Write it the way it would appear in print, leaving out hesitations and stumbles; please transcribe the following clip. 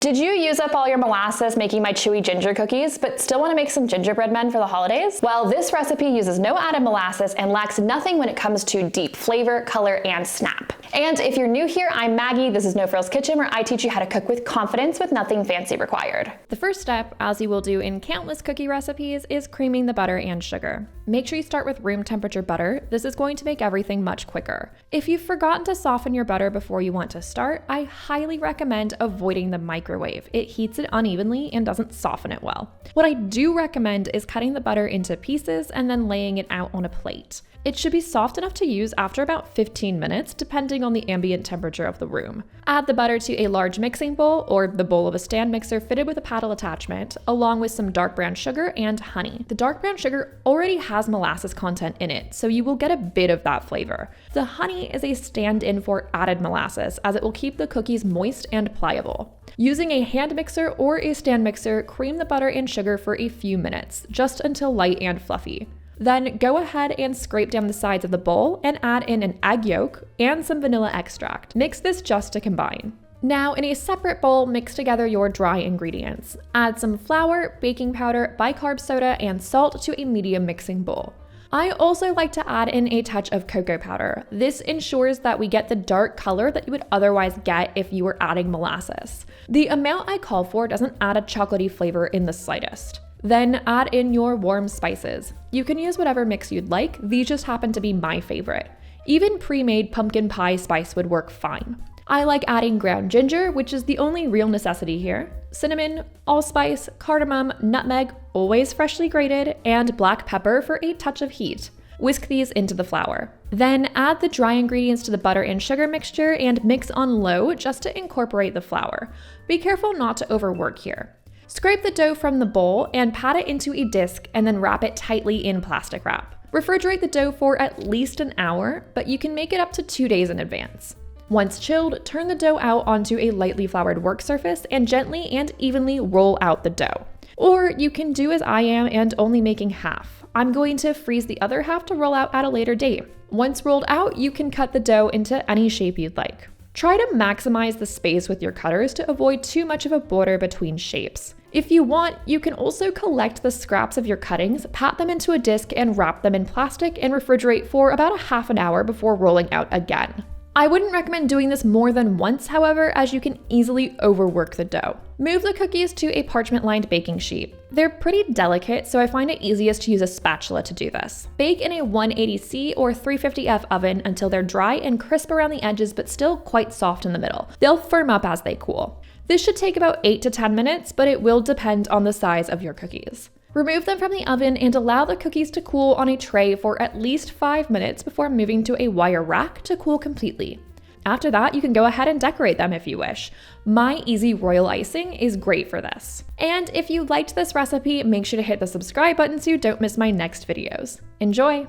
Did you use up all your molasses making my chewy ginger cookies, but still want to make some gingerbread men for the holidays? Well, this recipe uses no added molasses and lacks nothing when it comes to deep flavor, color, and snap. And if you're new here, I'm Maggie. This is No Frills Kitchen, where I teach you how to cook with confidence with nothing fancy required. The first step, as you will do in countless cookie recipes, is creaming the butter and sugar. Make sure you start with room temperature butter. This is going to make everything much quicker. If you've forgotten to soften your butter before you want to start, I highly recommend avoiding the microwave. It heats it unevenly and doesn't soften it well. What I do recommend is cutting the butter into pieces and then laying it out on a plate. It should be soft enough to use after about 15 minutes, depending on the ambient temperature of the room. Add the butter to a large mixing bowl, or the bowl of a stand mixer fitted with a paddle attachment, along with some dark brown sugar and honey. The dark brown sugar already has molasses content in it, so you will get a bit of that flavor. The honey is a stand-in for added molasses, as it will keep the cookies moist and pliable. Using a hand mixer or a stand mixer, cream the butter and sugar for a few minutes, just until light and fluffy. Then go ahead and scrape down the sides of the bowl and add in an egg yolk and some vanilla extract. Mix this just to combine. Now, in a separate bowl, mix together your dry ingredients. Add some flour, baking powder, bicarb soda, and salt to a medium mixing bowl. I also like to add in a touch of cocoa powder. This ensures that we get the dark color that you would otherwise get if you were adding molasses. The amount I call for doesn't add a chocolatey flavor in the slightest. Then add in your warm spices. You can use whatever mix you'd like, these just happen to be my favorite. Even pre-made pumpkin pie spice would work fine. I like adding ground ginger, which is the only real necessity here, cinnamon, allspice, cardamom, nutmeg, always freshly grated, and black pepper for a touch of heat. Whisk these into the flour. Then add the dry ingredients to the butter and sugar mixture and mix on low just to incorporate the flour. Be careful not to overwork here. Scrape the dough from the bowl and pat it into a disc and then wrap it tightly in plastic wrap. Refrigerate the dough for at least an hour, but you can make it up to 2 days in advance. Once chilled, turn the dough out onto a lightly floured work surface and gently and evenly roll out the dough. Or you can do as I am and only making half. I'm going to freeze the other half to roll out at a later date. Once rolled out, you can cut the dough into any shape you'd like. Try to maximize the space with your cutters to avoid too much of a border between shapes. If you want, you can also collect the scraps of your cuttings, pat them into a disc, and wrap them in plastic and refrigerate for about a half an hour before rolling out again. I wouldn't recommend doing this more than once, however, as you can easily overwork the dough. Move the cookies to a parchment-lined baking sheet. They're pretty delicate, so I find it easiest to use a spatula to do this. Bake in a 180C or 350F oven until they're dry and crisp around the edges but still quite soft in the middle. They'll firm up as they cool. This should take about 8 to 10 minutes, but it will depend on the size of your cookies. Remove them from the oven and allow the cookies to cool on a tray for at least 5 minutes before moving to a wire rack to cool completely. After that, you can go ahead and decorate them if you wish. My easy royal icing is great for this. And if you liked this recipe, make sure to hit the subscribe button so you don't miss my next videos. Enjoy!